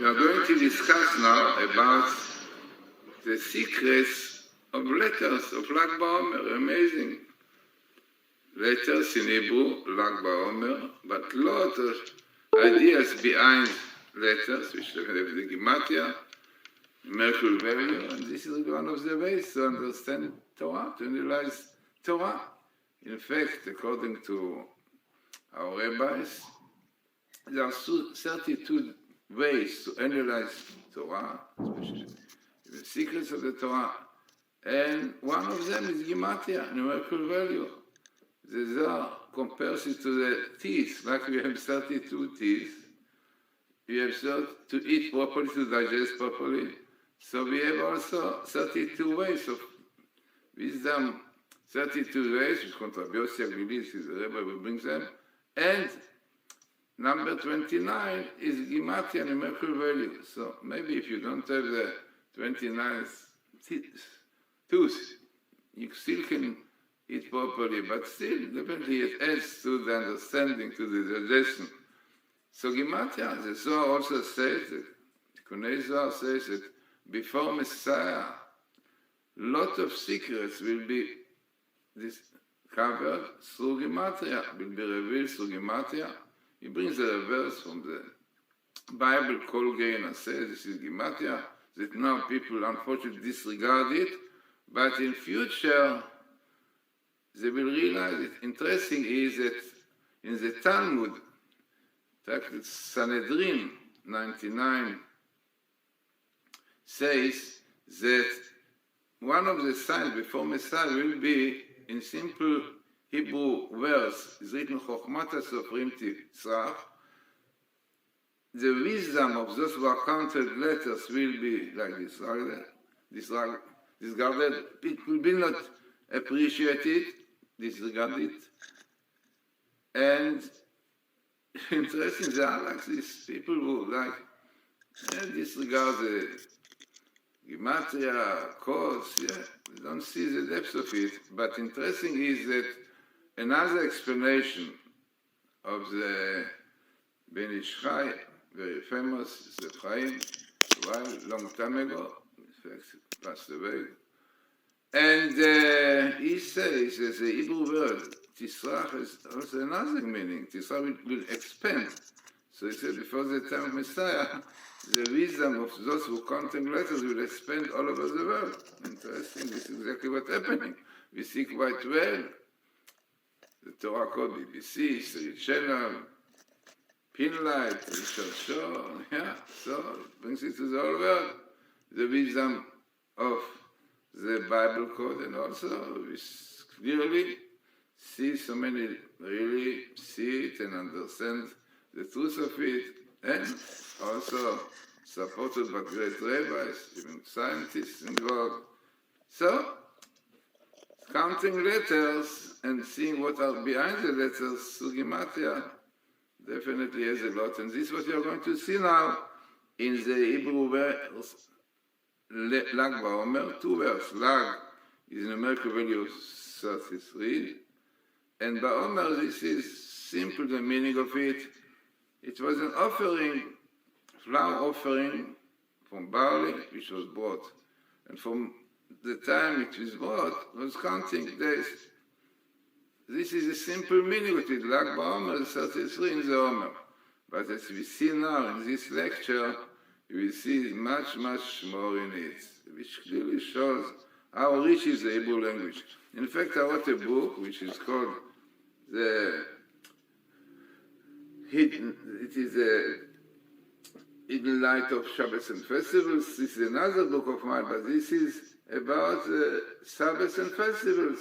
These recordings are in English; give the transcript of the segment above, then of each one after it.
We are going to discuss now about the secrets of letters of Lag Baomer. Amazing letters in Hebrew, Lag Baomer, but lot of ideas behind letters, which have the Gematria, numerical value, and this is one of the ways to understand Torah, to analyze Torah. In fact, according to our rabbis, there are 32 ways to analyze Torah, especially the secrets of the Torah, and one of them is Gematria, numerical value. The Zohar compares it to the teeth, like we have 32 teeth. We have to eat properly, to digest properly. So we have also 32 ways of wisdom, 32 ways, which Contrabiosia believes is the Rebbe who brings them. And number 29 is Gematria, numerical value. So maybe if you don't have the 29th tooth, you still can eat properly, but still, definitely it adds to the understanding, to the digestion. So Gematria, the Zohar also says, the Tikunei Zohar says that before Messiah, lot of secrets will be discovered through Gematria, will be revealed through Gematria. He brings a verse from the Bible, Kol Geina says this is Gematria, that now people unfortunately disregard it, but in future they will realize it. Interesting is that in the Talmud, in fact it's Sanhedrin 99, says that one of the signs before Messiah will be in simple Hebrew verse, is written Chochmata Sofrim Tzrach. The wisdom of those who are counted letters will be like this, discarded. People will not appreciate it, disregard it. And interesting, there are like these people who disregard the Gematria, course, they don't see the depths of it. But interesting is that another explanation of the Ben Ish Chai, very famous, the Chaim, long time ago, in fact, passed away. And he says that the Hebrew word, Tisrach, has also another meaning. Tisrach will expand. So he said, before the time of Messiah, the wisdom of those who contemplate letters will expand all over the world. Interesting, this is exactly what's happening. We see quite well the Torah called BBC, History Channel, Pinlight, Richard Shaw, so it brings it to the whole world. The wisdom of the Bible code, and also we clearly see so many really see it and understand the truth of it, and also supported by great rabbis, even scientists involved. So, counting letters and seeing what are behind the letters through Gematria definitely has a lot. And this is what you're going to see now in the Hebrew verse, Lag Baomer, two verses. Lag is a numerical value of 33, and Baomer, this is simple, the meaning of it. It was an offering, flour offering from barley, which was brought. And from the time it was brought, was counting days. This is a simple meaning of it. Lag Baomer is 33 in the Omer. But as we see now in this lecture, you will see much, much more in it, which clearly shows how rich is the Hebrew language. In fact, I wrote a book which is called the Hidden Light of Shabbos and Festivals. This is another book of mine, but this is about Shabbos and Festivals,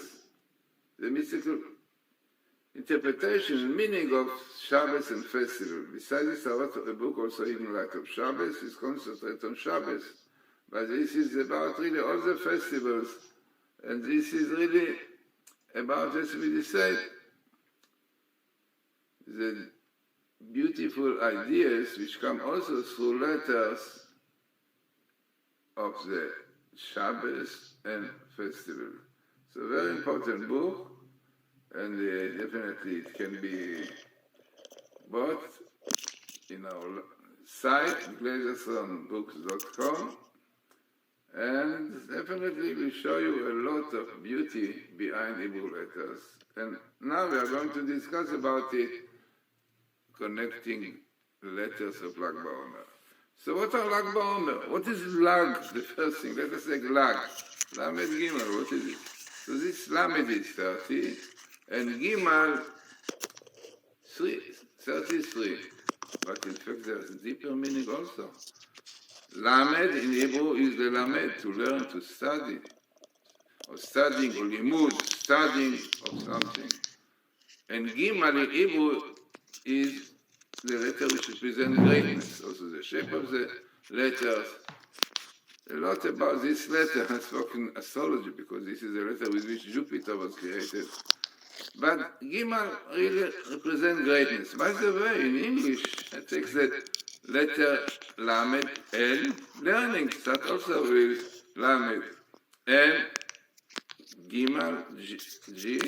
the mystical interpretation and meaning of Shabbos and Festival. Besides this, I wrote a book also, Hidden Light of Shabbos. It's concentrated on Shabbos, but this is about really all the festivals, and this is really about, as we say, the beautiful ideas which come also through letters of the Shabbos and festival. It's a very important book, and definitely it can be bought in our site, GlazersonBooks.com, and definitely will show you a lot of beauty behind Hebrew letters. And now we are going to discuss about it, connecting the letters of Lag Baomer. So what are Lag Baomer? What is Lag? The first thing, let us say Lag. Lamed Gimel, what is it? So this Lamed is 30, and Gimel 33. But in fact there's a deeper meaning also. Lamed in Hebrew is the Lamed, to learn, to study, or studying, or limud, studying of something. And Gimel in Hebrew is the letter which represents greatness, also the shape of the letters. A lot about this letter has spoken astrology, because this is the letter with which Jupiter was created. But Gimel really represents greatness. By the way, in English, it takes that letter Lamed, El, learning, start also with Lamed. And Gimel, G,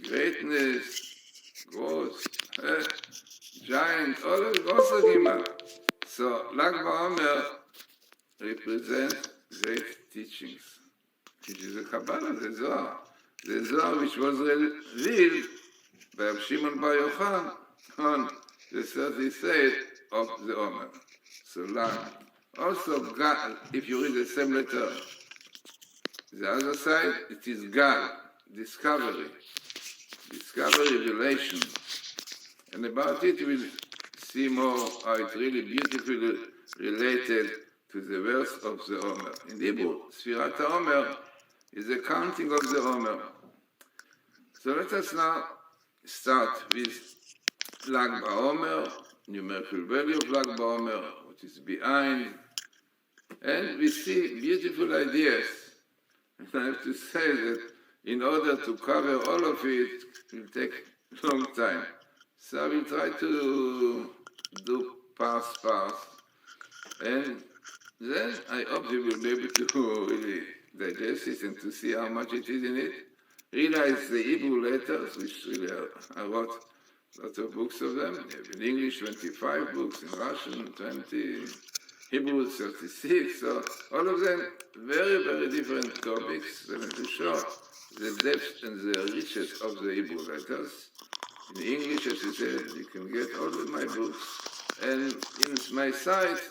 greatness, growth, giant, all of it, also Gimel. So Lag Baomer represents great teachings, which is the Kabbalah, the Zohar. The Zohar which was revealed by Rabbi Shimon Bar Yochai on the 33rd of the Omer. So Lag. Also Gal, if you read the same letter, the other side, it is Gal, discovery, revelation. And about it we'll see more how it really beautifully related to the verse of the Omer. In Hebrew, Sfirat HaOmer is the counting of the Omer. So let us now start with Lag Baomer, numerical value of Lag Baomer, what is behind, and we see beautiful ideas. And I have to say that in order to cover all of it, it will take a long time. So I will try to do parts, and then I hope you will be able to really digest it and to see how much it is in it. Realize the Hebrew letters, which really I wrote lots of books of them. In English, 25 books, in Russian, 20, Hebrew, 36. So all of them very, very different topics, and to show the depth and the richness of the Hebrew letters. In English, as you said, you can get all of my books. And in my site,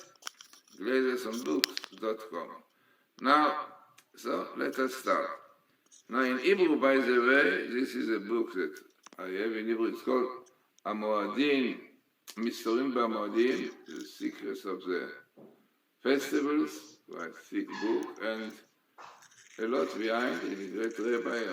GlazersonBooks.com. Now, so let us start. Now in Hebrew, by the way, this is a book that I have in Hebrew. It's called Amoadim, Mistorim Ba'Amoadim, the secrets of the festivals, quite thick book, and a lot behind. A great rabbi,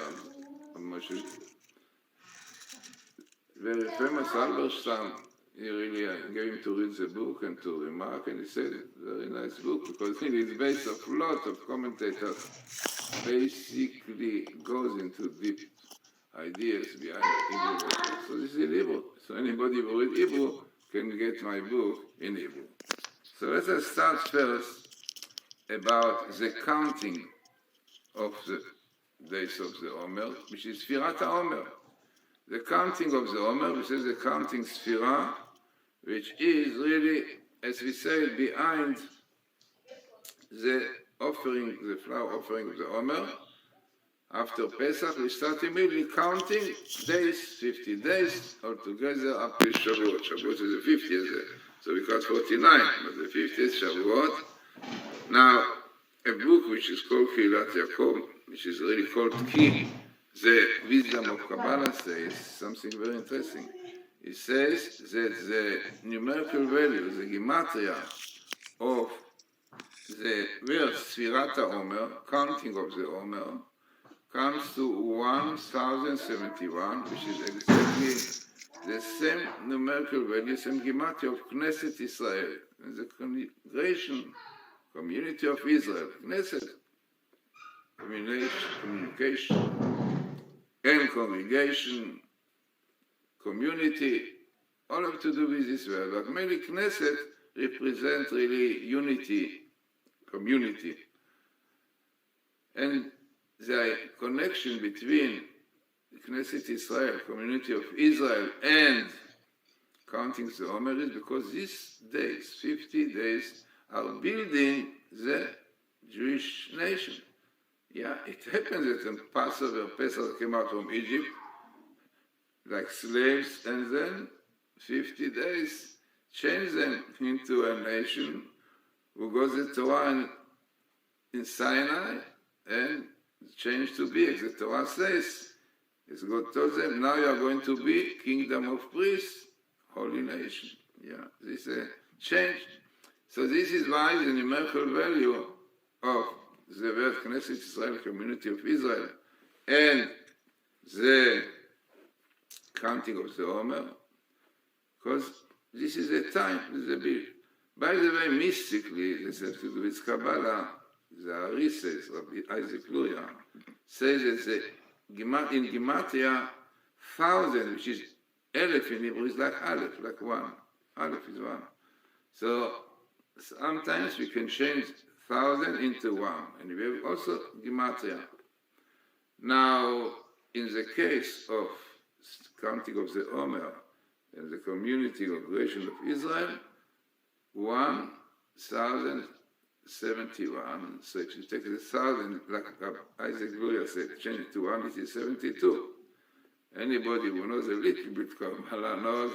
very famous Halberstam. He really gave him to read the book and to remark, and he said, very nice book, because it is based on a lot of commentators, basically goes into deep ideas behind Hebrew letters. So this is in Hebrew. So anybody who read Hebrew can get my book in Hebrew. So let us start first about the counting of the days of the Omer, which is Sfirat HaOmer. The counting of the Omer, which is the counting Sfirah, which is really, as we say, behind the offering, the flower offering of the Omer. After Pesach, we start immediately counting days, 50 days, altogether up to Shavuot. Shavuot is the 50th, so we count 49, but the 50th Shavuot. Now, a book which is called Kilat Yaakov, which is really called Ki, the wisdom of Kabbalah, says something very interesting. It says that the numerical value, the gematria of the verse Sfirat HaOmer, counting of the Omer, comes to 1071, which is exactly the same numerical value, same gematria of Knesset Israel, the congregation, community of Israel, Knesset, communication, and congregation, community, all have to do with this word. But mainly Knesset represent really unity, community. And the connection between Knesset Israel, community of Israel, and counting the Omer is because these days, 50 days, are building the Jewish nation. Yeah, it happens that in Passover, Pesach came out from Egypt, like slaves, and then 50 days changed them into a nation who got the Torah in Sinai and changed to be, as the Torah says. As God told them, now you are going to be kingdom of priests, holy nation. Yeah, this is a change. So this is why the numerical value of the word Knesset Israel, community of Israel, and the counting of the Omer, because this is a time, this is a bit. By the way, mystically, this has to do with Kabbalah. The Ari says, Rabbi Isaac Luria, says that in Gematria, 1,000, which is Aleph in Hebrew, is like Aleph, like one. Aleph is one. So sometimes we can change 1,000 into one, and we have also Gematria. Now, in the case of counting of the Omer and the community of creation of Israel, 1,071. So if you take the 1,000, like Isaac Luria said, change it to 1, it is 72. Anybody who knows a little bit Kabbalah knows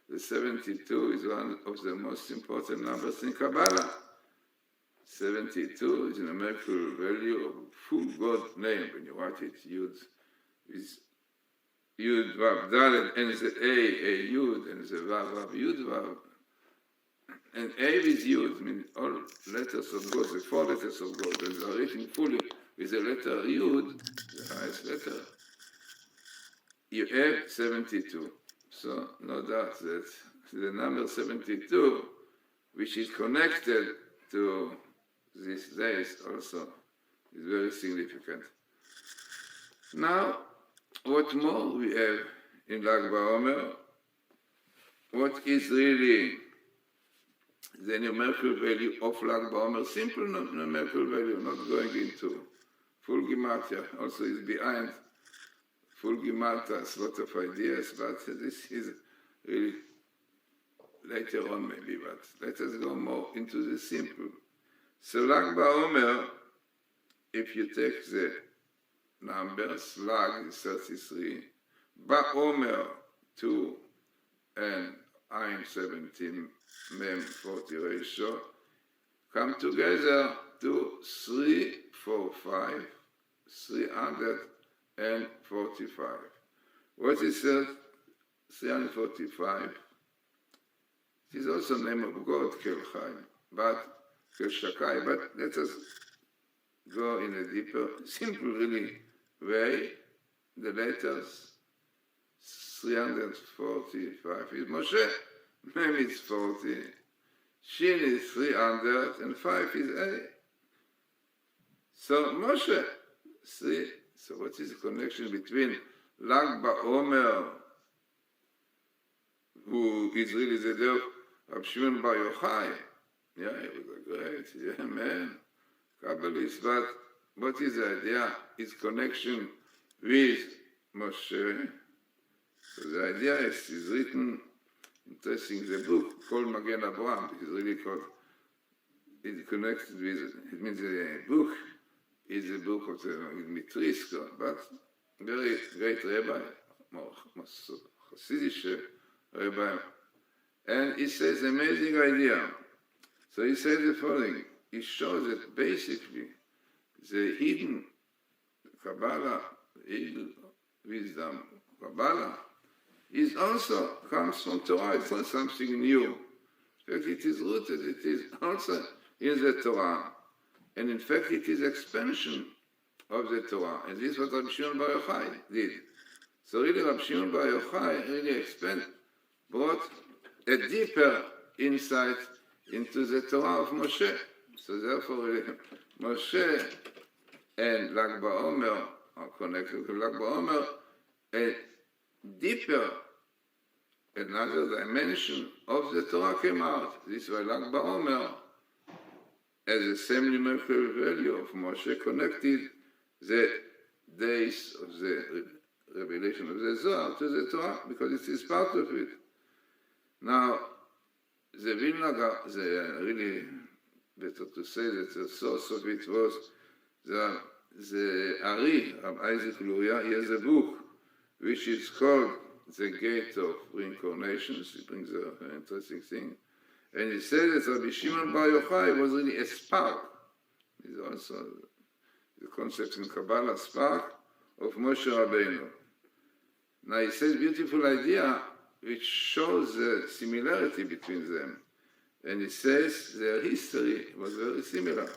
the 72 is one of the most important numbers in Kabbalah. 72 is a numerical value of full God name. When you write it, Yud Vav Dalet, and the A Yud, and the Vav Vav Yud Vav. And A is Yud, means all letters of God, the 4 letters of God, and they are written fully with the letter Yud, the highest letter. You have 72. So no doubt that the number 72, which is connected to these days also, is very significant. Now, what more we have in Lag Baomer? What is really the numerical value of Lag Baomer? Simple numerical value, not going into full Gematria. Also is behind full Gematria, a lot of ideas, but this is really later on maybe, but let us go more into the simple. So Lag Baomer, if you take the numbers, Lag is 33, Baomer 2, and Ein 17, Mem 40 ratio, come together to 345, 345. What is 345? It is also the name of God, Kelchai, but Keshakai, but let us go in a deeper, simple really way. The letters 345 is Moshe, Mem is 40, Shin is 300, and 5 is A. So Moshe, 3. So what is the connection between Lag Baomer, who is really the day of Rab Shimon Bar Yochai? Yeah, it was great, yeah, man, Kabbalist, but what is the idea? Its connection with Moshe. So the idea is written, interesting, the book called Magen Avraham, is really called, it's connected with, it means the book is the book of the Mitriska, but very great rabbi, more Hasidic rabbi, and he says amazing idea. So he says the following, he shows that basically the hidden Kabbalah, hidden wisdom, Kabbalah, is also comes from Torah. It's not something new. In fact, it is rooted, it is also in the Torah. And in fact, it is expansion of the Torah. And this is what Rab Shimon Bar Yochai did. So really, Rab Shimon Bar Yochai really brought a deeper insight into the Torah of Moshe. So therefore, really, Moshe and Lag Baomer are connected to Lag Baomer, a deeper, another dimension of the Torah came out. This is why Lag Baomer has the same numerical value of Moshe, connected the days of the revelation of the Zohar to the Torah, because it is part of it. Now, the Vilna, really better to say that the source of it was the Ari of Isaac Luria. He has a book which is called The Gate of Reincarnations. He brings an interesting thing. And he says that Rabbi Shimon Bar Yochai was really a spark. It's also the concept in Kabbalah, spark of Moshe Rabbeinu. Now he says beautiful idea which shows the similarity between them. And he says their history was very similar.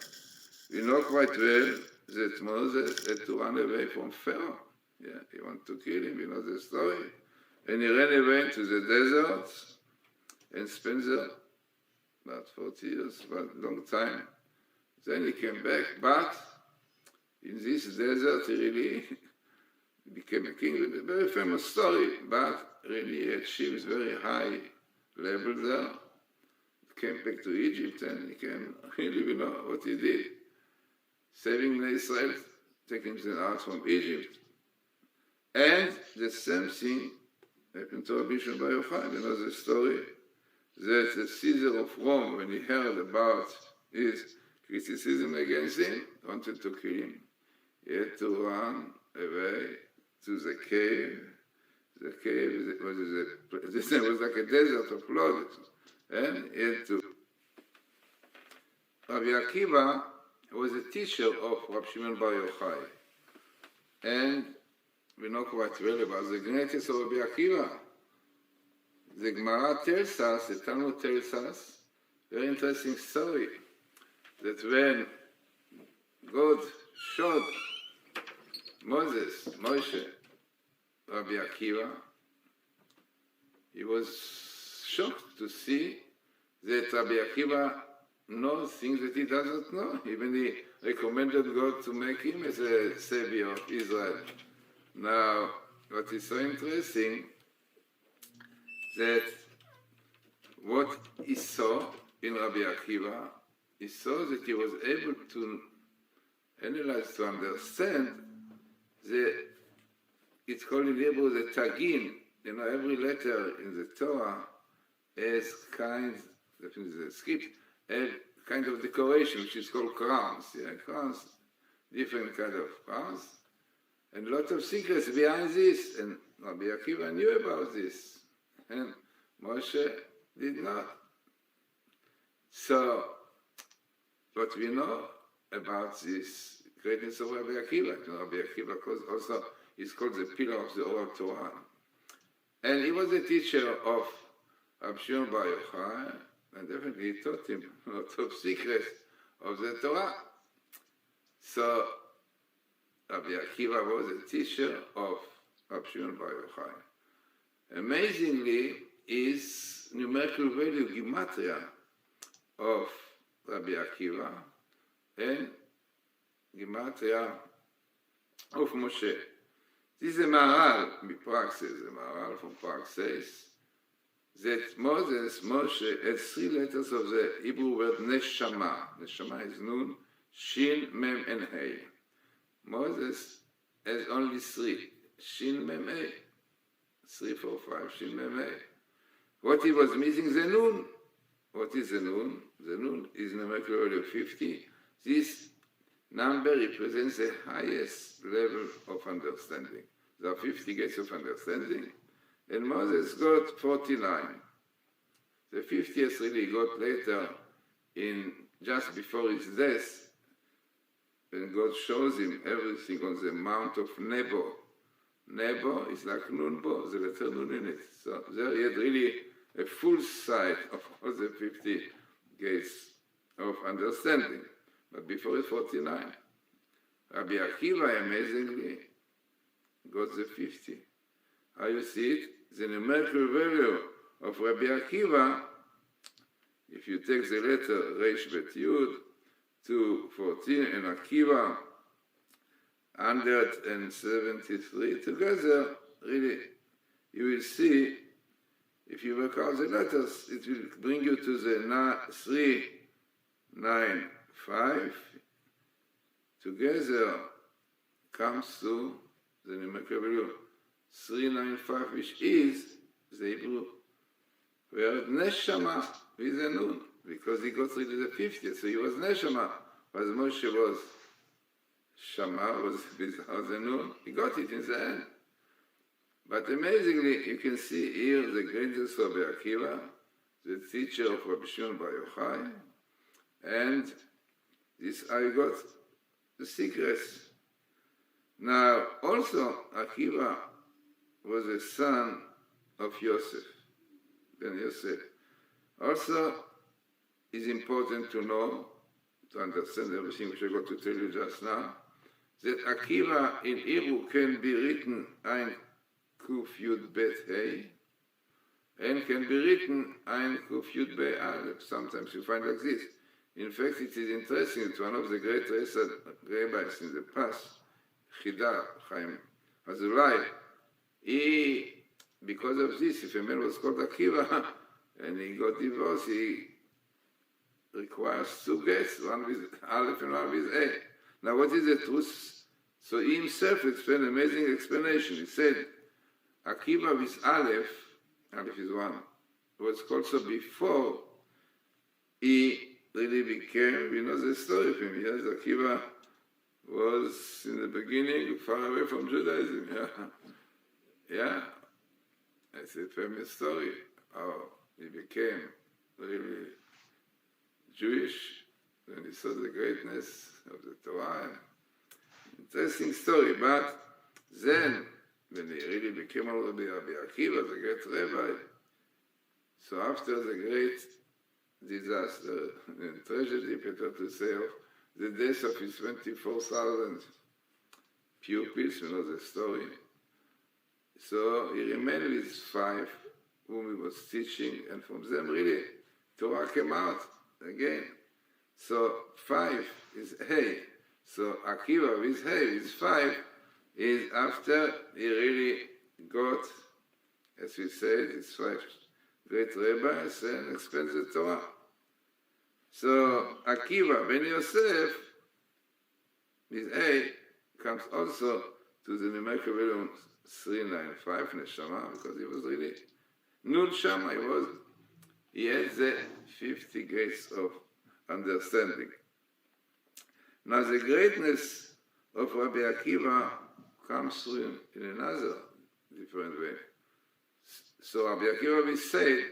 We know quite well that Moses had to run away from Pharaoh. Yeah, he wanted to kill him, you know the story. And he ran away to the desert and spent there about 40 years, about a long time. Then he came back, but in this desert he really became a king. A very famous story, but really he achieved very high level there. He came back to Egypt and he came, really, you know what he did. Saving Israel, taking them out from Egypt. And the same thing happened to Rabbi Shimon Bar Yochai. You know the story that the Caesar of Rome, when he heard about his criticism against him, wanted to kill him. He had to run away to the cave. The cave was like a desert of blood. And he had to. Rabbi Akiva was a teacher of Rabbi Shimon Bar Yochai. And we know quite well about the greatness of Rabbi Akiva. The Gemara tells us, the Talmud tells us, very interesting story, that when God showed Moshe, Rabbi Akiva, he was shocked to see that Rabbi Akiva knows things that he doesn't know. Even he recommended God to make him as a savior of Israel. Now, what is so interesting, that what he saw in Rabbi Akiva, he saw that he was able to analyze, to understand it's called in Hebrew the tagin. You know, every letter in the Torah has definitely the script, has kind of decoration, which is called crowns. Yeah, crowns, different kind of crowns. And a lot of secrets behind this, and Rabbi Akiva knew about this, and Moshe did not. So, what we know about this greatness of Rabbi Akiva, Rabbi Akiva also is called the pillar of the oral Torah. And he was a teacher of Rabbi Shimon Bar Yochai, and definitely he taught him a lot of secrets of the Torah. So, Rabbi Akiva was a teacher of Rabbi Shimon Bar Yochai. Amazingly, his numerical value, Gematria, of Rabbi Akiva and Gematria of Moshe. This is a Maharal, the Maharal from Prague says that Moshe had 3 letters of the Hebrew word Neshama. Neshama is Nun, Shin, Mem, and Hey. Moses has only 3. Shin, Mem, Hey. 3, 4, 5, Shin, Mem, Hey. What he was missing is the Nun. What is the Nun? The Nun is numerical value of 50. This number represents the highest level of understanding. There are 50 gates of understanding, and Moses got 49. The 50th really got later, just before his death, when God shows him everything on the Mount of Nebo. Nebo is like Nunbo, the letter Nun in it. So there he had really a full sight of all the 50 gates of understanding. But before it's 49. Rabbi Akiva, amazingly, got the 50. How you see it? The numerical value of Rabbi Akiva, if you take the letter Reish Bet Yud to 14 and Akiva 173 together, really, you will see, if you work out the letters, it will bring you to the 395. Together comes to the numerical value 395, which is the Hebrew where Neshama with a Nun, because he got rid of the 50th, so he was Neshama, but Moshe was Shama, was without the Nun. He got it in the end. But amazingly, you can see here the greatness of Rabbi Akiva, the teacher of Rabbi Shimon Bar Yochai, and this I got the secrets. Now, also, Akiva was a son of Yosef. Then Yosef. Also, it's important to know, to understand everything which I got to tell you just now, that Akiva in Hebrew can be written Ein Kuf Yud Bet Hey, and can be written Ein Kuf Yud Be Aleph. Sometimes you find like this. In fact, it is interesting that one of the great rabbis in the past, Chida Chaim Hazulai, he, because of this, if a man was called Akiva and he got divorced, he requires two gets, one with Aleph and one with A. Now, what is the truth? So he himself explained an amazing explanation. He said, Akiva with Aleph, Aleph is one, was called so before he really became, we know the story of him. Yes, Akiva was in the beginning far away from Judaism. Yeah. It's a famous story how he became really Jewish when he saw the greatness of the Torah. Interesting story, but then when he really became already Rabbi Akiva, the great rabbi, so after the great disaster and tragedy, better to say, of the death of his 24,000 pupils, you know the story. So he remained with his 5, whom he was teaching, and from them really Torah came out again. So 5 is Hey. So Akiva with Hey, with 5, is after he really got, as we said, his 5 great rabbis and explained the Torah. So Akiva ben Yosef with A comes also to the numerical value 395 Neshama, because he was really Nun Shama. He had the 50 gates of understanding. Now the greatness of Rabbi Akiva comes through in another different way. So Rabbi Akiva will say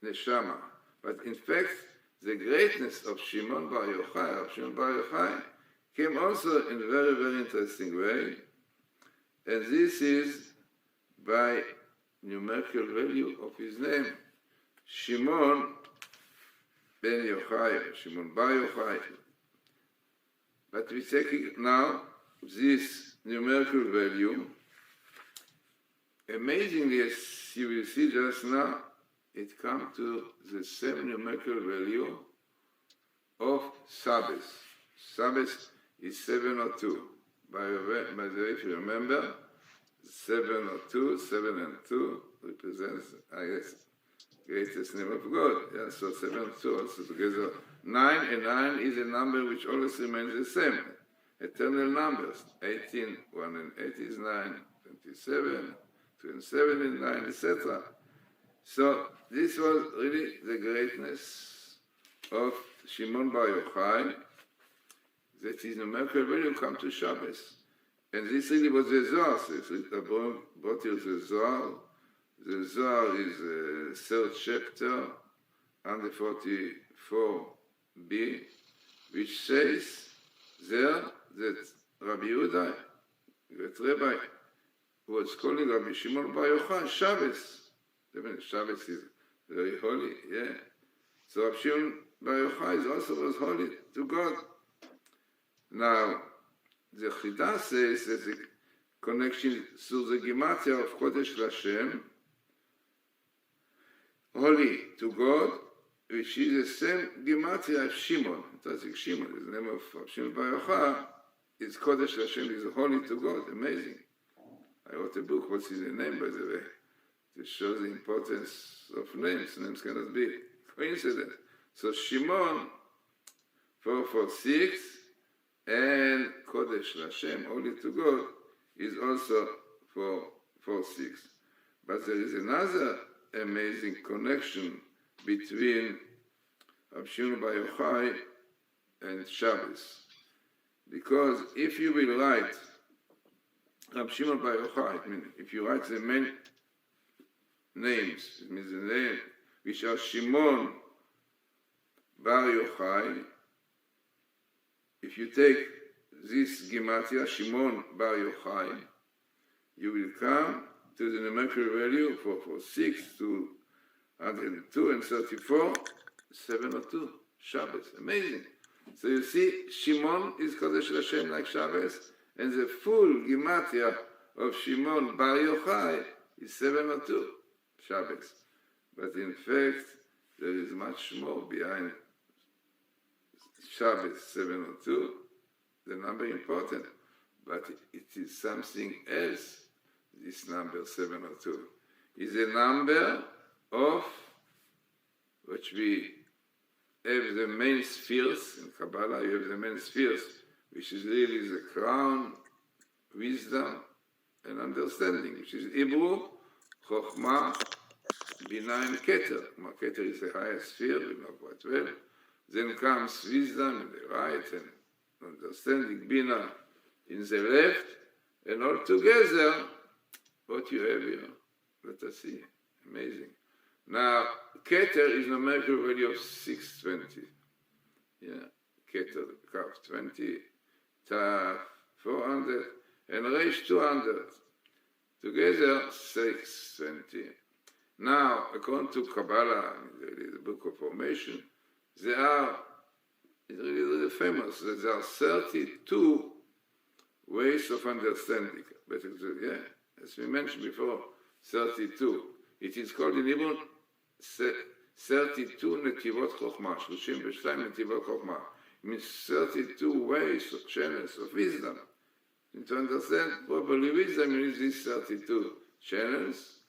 Neshama, but in fact the greatness of Shimon Bar Yochai, came also in a very, very interesting way, and this is by numerical value of his name, Shimon ben Yochai, Shimon Bar Yochai. But we take now this numerical value. Amazingly, as you will see just now, it comes to the same numerical value of Sabbath. Sabbath is 702. By the way, if you remember, 702, 7 and 2 represents, I guess, greatest name of God. Yeah, so 7 and 2 also together. 9 and 9 is a number which always remains the same. Eternal numbers. 18, 1 and 8 is 9, 27, 2 and 7 is 9, etc. So this was really the greatness of Shimon Bar Yochai, that his numerical value come to Shabbos. And this really was the Zohar. I brought you the Zohar. The Zohar is the 3rd chapter, 144b, which says there that Rabbi Yehuda, great rabbi, was calling Rabbi Shimon Bar Yochai Shabbos. Shabbos is very holy, yeah. So Rabbi Shimon Bar Yochai also was holy to God. Now, the Chida says that the connection through the Gematria of Kodesh Lashem, holy to God, which is the same Gematria of Shimon. That's like Shimon, is the name of Shimon Bar Yochai, is Kodesh Lashem, is holy to God. Amazing. I wrote a book, what's his name, by the way, to show the importance of names. Names cannot be coincidence. So Shimon, 446, and Kodesh Lashem, holy to God, is also 446. But there is another amazing connection between Rab Shimon Bar Yochai and Shabbos. Because if you will write Rab Shimon Bar Yochai, I mean, if you write the main names, it means the name, which are Shimon Bar Yochai, if you take this Gematria, Shimon Bar Yochai, you will come to the numerical value for 6 to 102 and 34, 702, Shabbos. Amazing. So you see, Shimon is Kodesh Hashem like Shabbos, and the full Gematria of Shimon Bar Yochai is 702, Shabbos. But in fact, there is much more behind Shabbos 702, the number important, but it is something else. This number 702 is a number of which we have the main spheres in Kabbalah. You have the main spheres, which is really the crown, wisdom, and understanding, which is Hebrew, Chokhmah, Bina, and Keter. Keter is the highest sphere, we know quite well. Then comes wisdom in the right and understanding, Bina in the left, and all together, what you have here, let us see, amazing. Now, Keter is a numerical value of 620. Yeah, Keter, Kaf 20, Taf 400, and Reish 200. Together, 620. Now, according to Kabbalah, the book of formation, it's really famous that there are 32 ways of understanding. But yeah, as we mentioned before, 32. It is called in Hebrew 32 Netivot Chokhmah, 32 Netivot Chokhmah. It means 32 ways of channels of wisdom. And to understand properly wisdom, you need these 32 channels.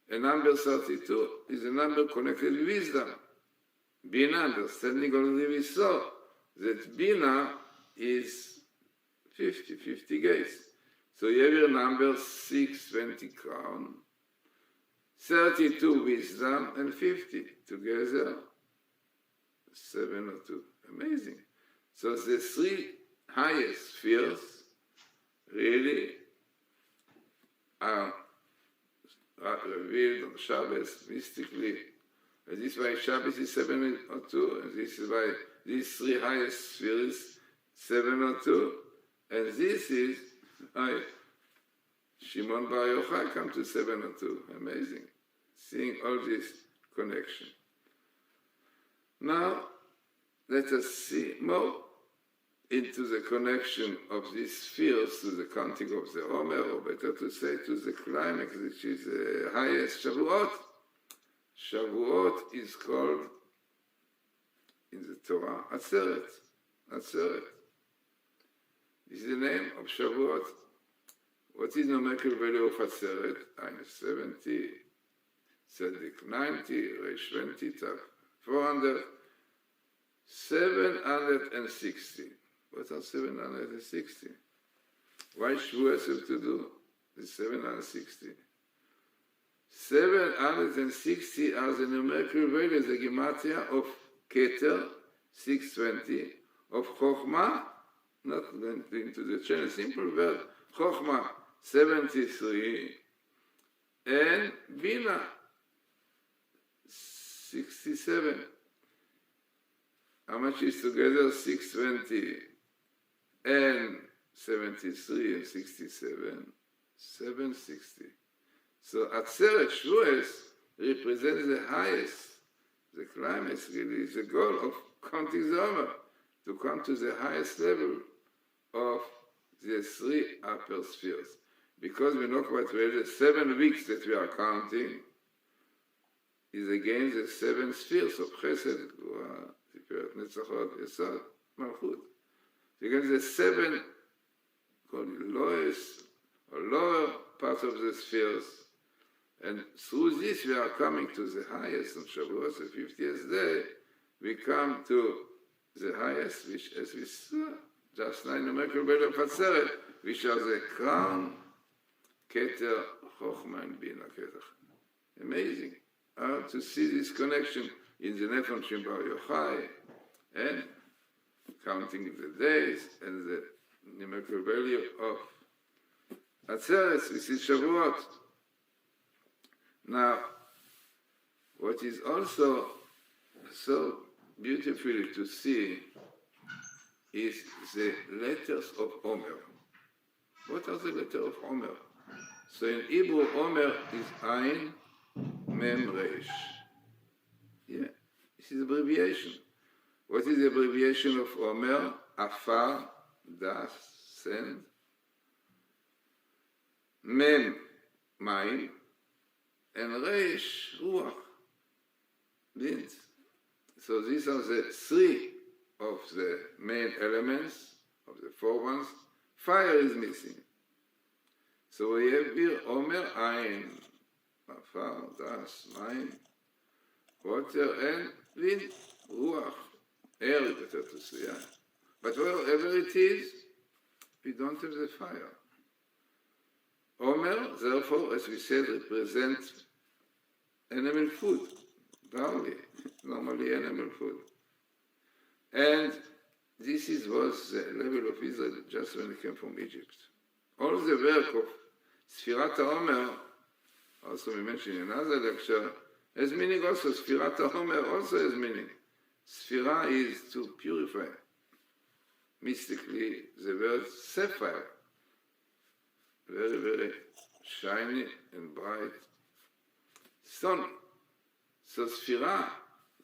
And number 32 is a number connected with wisdom. Bina, understanding already we saw that Bina is 50 gates. So you have your number 620 crown, 32 wisdom, and 50 together, 702. Amazing. So the three highest spheres really are revealed on Shabbos mystically. And this is why Shabbos is 702, and this is why these three highest spheres 702, and this is why Shimon Bar Yochai come to 702. Amazing. Seeing all this connection. Now, let us see more into the connection of these spheres to the counting of the Baomer, or better to say, to the climax, which is the highest Shavuot. Shavuot is called, in the Torah, Atzeret. Atzeret. This is the name of Shavuot. What is the numerical value of Atzeret? Minus 70, Tzedek 90, Reish 20, Tav 400, 760. What are 760? Why Shavuot have to do the 760? 760 are the numerical values, the Gematria of Keter, 620, of Chokhmah, not going into the channel, simple word, Chokhmah, 73, and Bina, 67. How much is together? 620 and 73 and 67, 760. So Atzeret Shavuos represents the highest, the climax really, is the goal of counting the Omer, to come to the highest level of the three upper spheres. Because we know quite well the 7 weeks that we are counting is again the 7 spheres of Chesed, Gvura, Tiferet, Netzachot, Yesod, Malchut. Again the 7 called lowest or lower part of the spheres. And through this we are coming to the highest on Shavuot, the 50th day, we come to the highest, which as we saw just now in the numerical value of Atzeret, which are the crown, Keter, Chokhmah, and Bina, Keter. Amazing. How to see this connection in the Nefesh Bar Yochai, and counting the days and the numerical value of Atzeres, we see Shavuot. Now, what is also so beautiful to see is the letters of Omer. What are the letters of Omer? So in Hebrew, Omer is Ain, Mem, Reish. Yeah, this is abbreviation. What is the abbreviation of Omer? Afar, Das, Sand. Mem, Mayim. And Reish, Ruach, wind. So these are the three of the main elements of the four ones. Fire is missing. So we have here Omer, Ain, Afar, Das, Mayim, water and wind, Ruach, air, better to say. Yeah. But wherever it is, we don't have the fire. Omer, therefore, as we said, represents animal food, normally animal food. And this was the level of Israel just when it came from Egypt. All the work of Sfirat HaOmer, also we mentioned in another lecture, has meaning also. Sfirat HaOmer also has meaning. Sfira is to purify. Mystically, the word sapphire, very, very shiny and bright stone. So Sfira,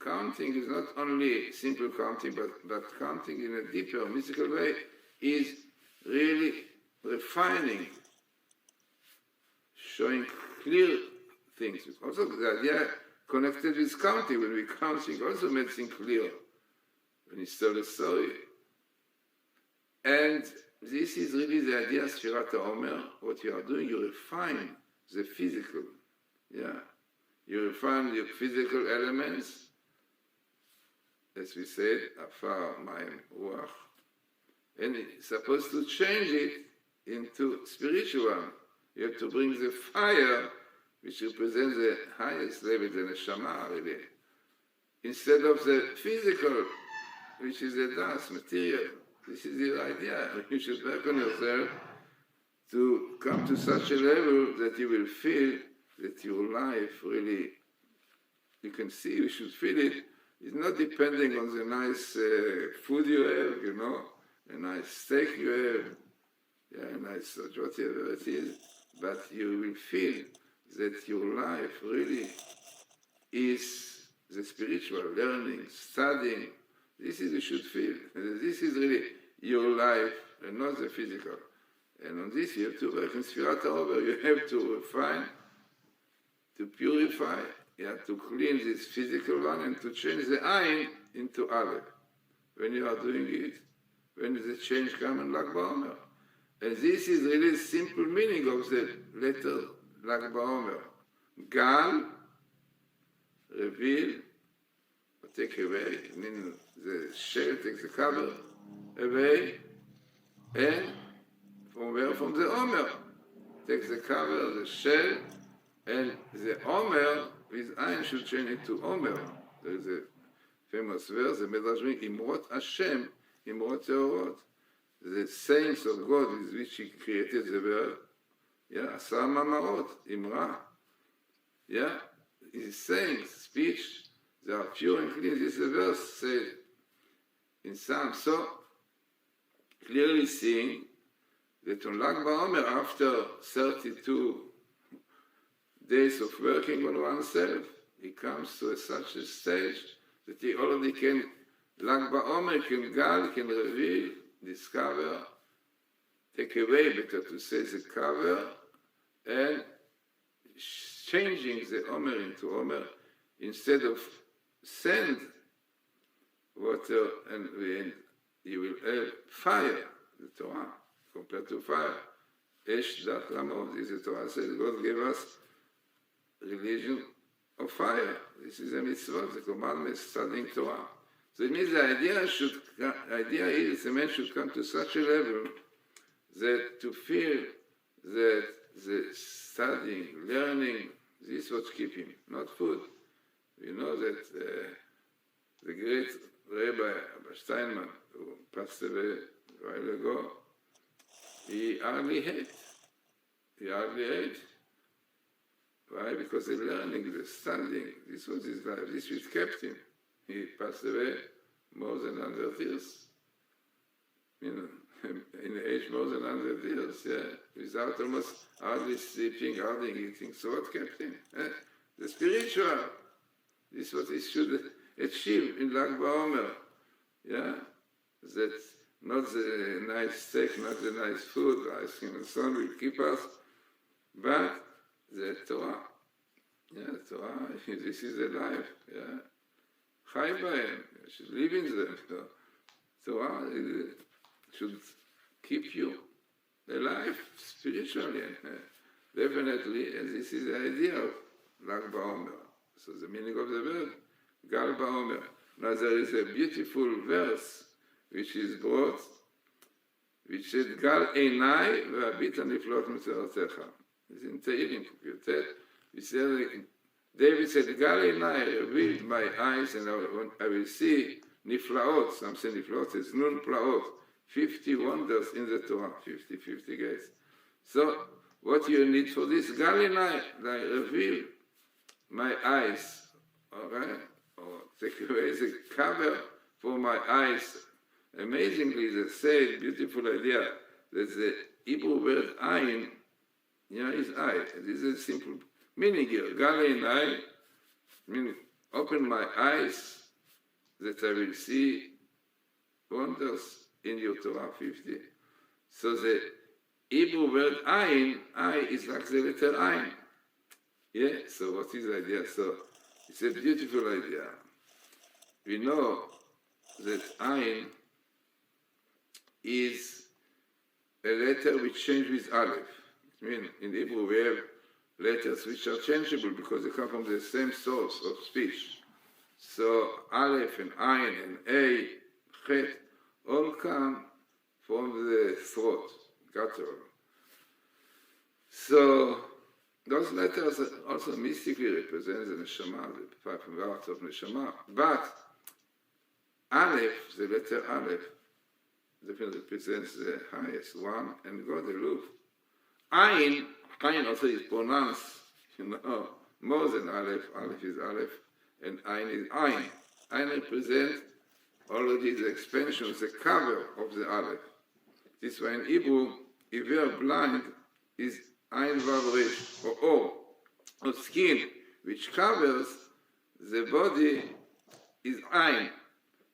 counting is not only simple counting, but counting in a deeper, mystical way is really refining, showing clear things. Also the idea connected with counting, when we counting also makes things clear. When you tell a story. And this is really the idea of Sfirat HaOmer. What you are doing, you refine the physical. Yeah. You refine the physical elements, as we said, Afar, Mayim, Ruach. And it's supposed to change it into spiritual. You have to bring the fire, which represents the highest level, the neshama, really, instead of the physical, which is the dust, material. This is the idea. You should work on yourself to come to such a level that you will feel that your life really, you can see, you should feel it. It's not depending on the nice food you have, a nice steak you have, a nice whatever it is, but you will feel that your life really is the spiritual learning, studying. This is you should feel. This is really your life and not the physical. And on this you have to work in Sfirat HaOmer. You have to refine, to purify, you have to clean this physical one and to change the Ain into Aleph. When you are doing it, when the change comes in Lag Baomer. And this is really the simple meaning of the letter Lag Baomer. Gal, reveal, take away, meaning the shell takes the cover away, and from where? From the Omer. Takes the cover, the shell, and the Omer with Ain should change it to Omer. There is a famous verse, the Medrash brings, Imrot Hashem, Imrot Teorot. The sayings of God with which He created the world. Yeah, Asar Mamarot, Imra. Yeah, His sayings, speech, they are pure and clean. This is a verse said in Psalm. So, clearly seeing that on Lag Baomer, after 32 days of working on oneself, he comes to such a stage that he already can, Lag Baomer can guide, can reveal, discover, take away, better to say, the cover, and changing the Omer into Omer, instead of sand, water, and wind, you will have fire, the Torah, compared to fire. Esh dat ramov, this is the Torah says, God gave us religion of fire. This is a mitzvah, the commandment, studying Torah. So it means the idea is the man should come to such a level that to feel that the studying, learning, This what keep him, not food. We know that the great Rabbi Steinman, who passed away a while ago, he hardly ate. Why? Because the learning, the studying, this was his life. This which kept him. He passed away more than 100 years. In age more than 100 years, without almost hardly sleeping, hardly eating. So what kept him? The spiritual. This is what he should achieve in Lag Baomer. That not the nice steak, not the nice food, ice cream and so on will keep us, but the Torah. Torah, this is the life. Chai b'hem, you should live in them. Torah should keep you alive spiritually. Definitely, and this is the idea of Lag Baomer. So the meaning of the word, Gal Baomer. Now there is a beautiful verse which is brought, which says, Gal einai ve'abit niflot mitzarotecha. It's in Tehillim, we said, David said, Gal einai, revealed my eyes, and I will see niflaot, some say niflaot, it's nun plaot, 50 wonders in the Torah, 50 guys. So, what you need for this? Gal einai, I reveal my eyes, all right? Or take away the cover for my eyes. Amazingly, they say, beautiful idea, that the Hebrew word ayin, is eye. This is a simple meaning here. Gal einai, meaning open my eyes that I will see wonders in your Torah 50. So the Hebrew word ayin, eye is like the letter ayin. So what is the idea? So it's a beautiful idea. We know that ayin is a letter which changes with aleph. I mean, in Hebrew we have letters which are changeable because they come from the same source of speech. So aleph and ayin and a, chet, all come from the throat, guttural. So those letters also mystically represent the neshama, the five parts of neshama. But aleph, the letter aleph, definitely represents the highest one, and God aloof. Ayin also is pronounced, more than aleph. Aleph is aleph, and ayin is ayin. Ayin represents already the expansion, the cover of the aleph. This way in Hebrew, if you are blind, is ayin vav resh, or skin, which covers the body, is ayin.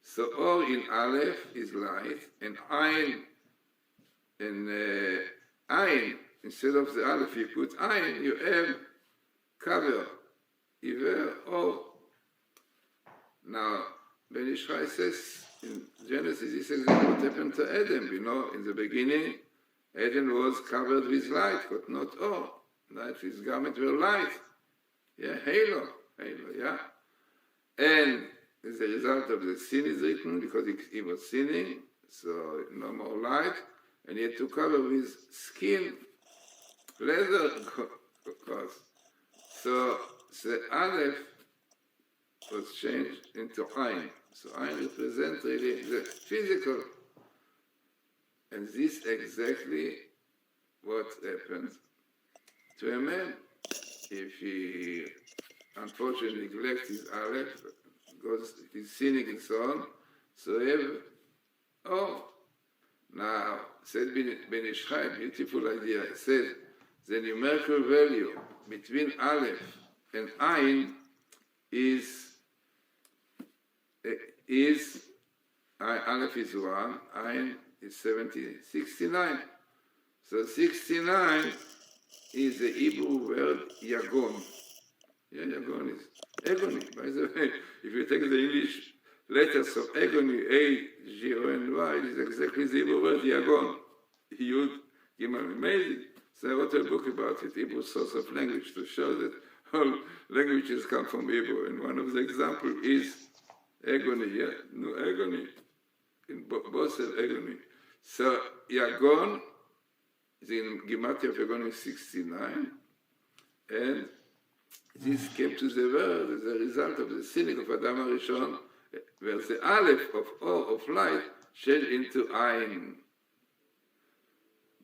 So or in aleph is light, and ayin, instead of the aleph you put ayin, you have cover, iver or. Now, Ben Ishai says in Genesis, this is exactly what happened to Adam. In the beginning, Adam was covered with light, but not or. Light, his garment were light. Halo, And as a result of the sin is written, because he was sinning, so no more light, and he had to cover with skin, leather, of course. So the aleph was changed into ayin. So ayin represents really the physical. And this exactly what happens to a man if he unfortunately neglects his aleph, because he's sinning and so on. So he have, now, said Ben Ishai, beautiful idea. He said the numerical value between aleph and ayin is aleph is 1, ayin is 69. So 69 is the Hebrew word yagon. Yagon is agony. By the way, if you take the English letters of agony, A, G, O, and Y, it is exactly the Hebrew word yagon. Yud, Gimel, amazing. So I wrote a book about it, Hebrew source of language, to show that all languages come from Hebrew. And one of the examples is agony, agony. In both have agony. So yagon, the Gematria of yagon is 69, and This came to the world as a result of the sinning of Adam HaRishon, where the Aleph of or of light changed into Ayin.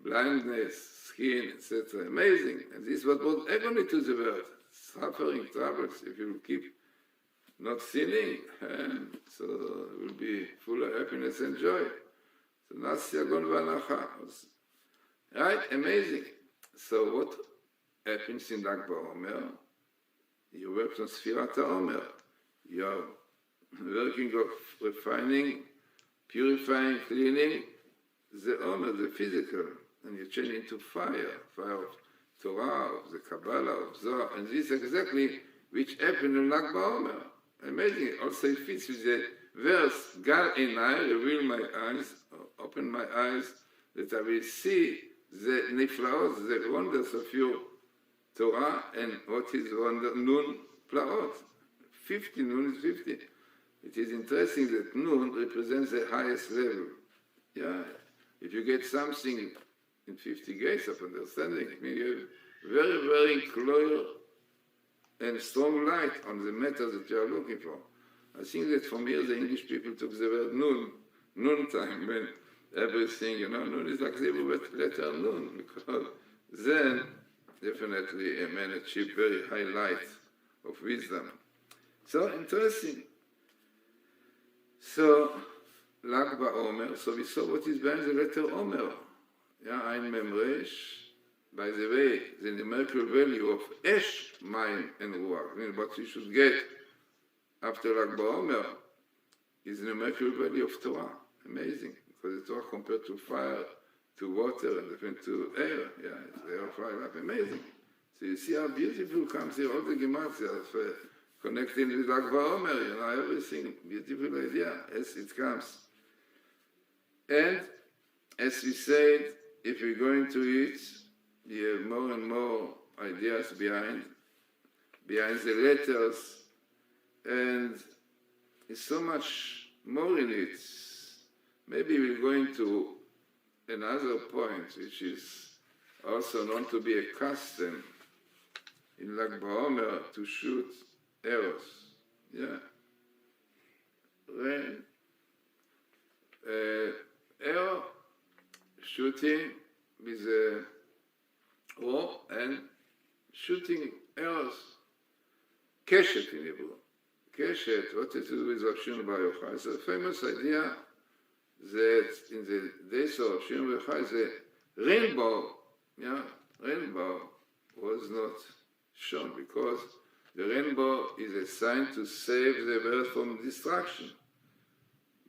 Blindness, skin, etc. Amazing. And this is what brought agony to the world. Suffering, troubles, if you keep not sinning, so it will be full of happiness and joy. So Nasi Agon Vanacha. Right? Amazing. So what happens in Lag Baomer? You work on Sfirat HaOmer. You are working of refining, purifying, cleaning the Omer, the physical, and you change into fire of Torah, of the Kabbalah, of Zohar, and this is exactly which happened in Lag Baomer. Amazing. Also it fits with the verse, Gal Einai, reveal my eyes, open my eyes, that I will see the niflaot, the wonders of your Torah, and what is wonder, Nun Plaot. 50, Nun is 50. It is interesting that Nun represents the highest level. Yeah, if you get something in 50 gates of understanding, it means you have very, very clear and strong light on the matter that you are looking for. I think that from here the English people took the word noon time, when everything, noon is like the letter noon, because then definitely a man achieved very high light of wisdom. So interesting. So, Lag Baomer, so we saw what is behind the letter Omer. Yeah, Ein Mem Resh. By the way, the numerical value of Esh, Mayim, and Ruach, means what you should get after Lag Baomer is the numerical value of Torah. Amazing, because the Torah compared to fire, to water, and even to air. Yeah, it's air, fire, up. Amazing. So you see how beautiful comes here, all the Gematria of connecting with Lag Baomer, everything, beautiful idea as it comes. And as we said, if you're going to it, you have more and more ideas behind the letters, and there's so much more in it. Maybe we're going to another point, which is also known to be a custom in Lag Baomer to shoot arrows. Yeah. Rain. Arrow shooting with a rope and shooting arrows. Keshet in Hebrew. Keshet, what it is with Rav Shimon Bar Yochai? It's a famous idea that in the days of Rav Shimon Bar Yochai, the rainbow was not shown because the rainbow is a sign to save the world from destruction.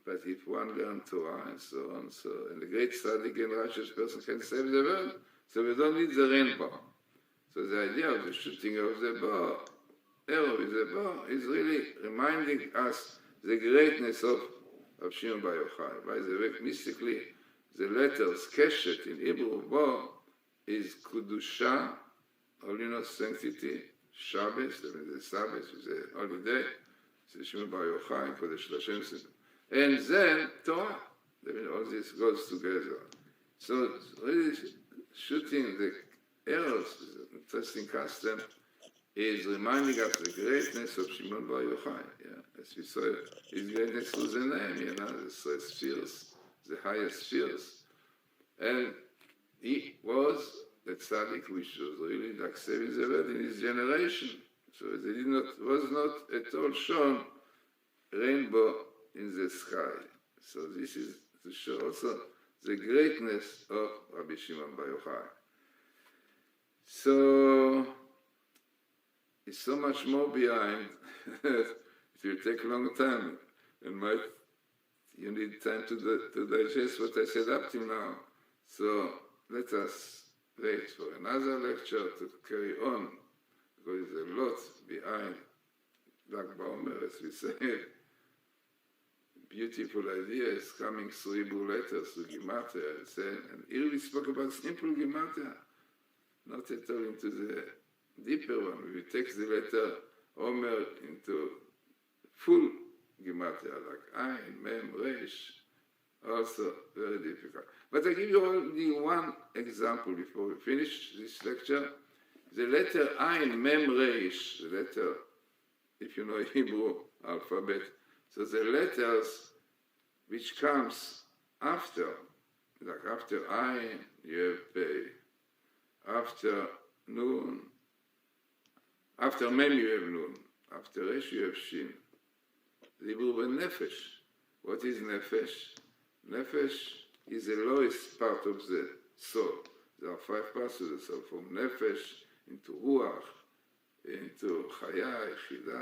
But if one learns Torah and so on, and the great tzaddik and righteous person can save the world, so we don't need the rainbow. So the idea of the shooting of the arrow with the bow, is really reminding us the greatness of Shimon Bar Yochai. By the way, mystically, the letters Keshet in Hebrew, bow, is Kudusha, holiness, sanctity, Shabbos, the Sabbath is a holiday, it's Shimon Bar Yochai, Kodesh Lashem, and then Torah. All this goes together. So really shooting the arrows, an interesting custom, is reminding us the greatness of Shimon Bar Yochai. Yeah? As we saw, his greatness through the name, the spheres, the highest spheres. And he was the tzaddik which was really like saving the world in his generation. So they was not at all shown rainbow in the sky. So this is to show also the greatness of Rabbi Shimon Bar Yochai. So it's so much more behind. It will take a long time, and you need time to digest what I said up till now. So let us wait for another lecture to carry on, because there's a lot behind Lag Baomer, as we say. Beautiful ideas coming through Hebrew letters to Gematria. And here we spoke about simple Gematria, not at all into the deeper one. We take the letter Omer into full Gematria, like Ein, Mem, Resh, also very difficult. But I give you only one example before we finish this lecture. The letter Ayin, Mem, Reish, the letter, if you know Hebrew alphabet, so the letters which comes after, like after Ayin, you have Pei. After Nun, after Mem you have Nun. After Resh you have Shin. The Hebrew word Nefesh. What is Nefesh? Nefesh is the lowest part of the soul. There are 5 parts of the soul, from Nefesh into Ruach, into Chaya, Yechida.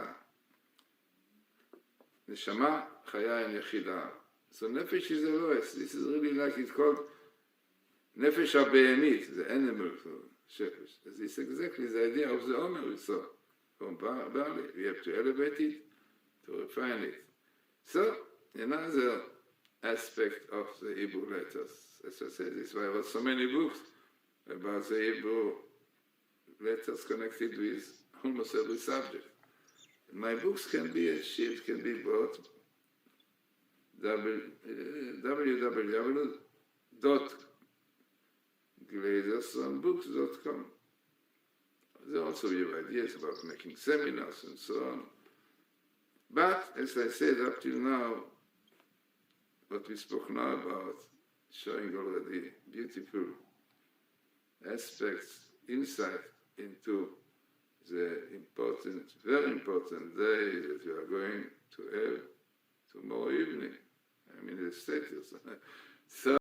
Neshama, Chaya, and Yechida. So Nefesh is the lowest. This is really like it's called Nefesh HaBehemit, the animal shepherd. This is exactly the idea of the Omer we saw from Barley. We have to elevate it, to refine it. So, another aspect of the Hebrew letters. As I said, this is why there were so many books about the Hebrew letters connected with almost every subject. My books can be achieved, can be bought www.glazersonbooks.com. There also you have ideas about making seminars and so on. But, as I said up till now, what we spoke now about, showing already beautiful aspects, insight into the important, very important day that we are going to have tomorrow evening. I'm in the status. So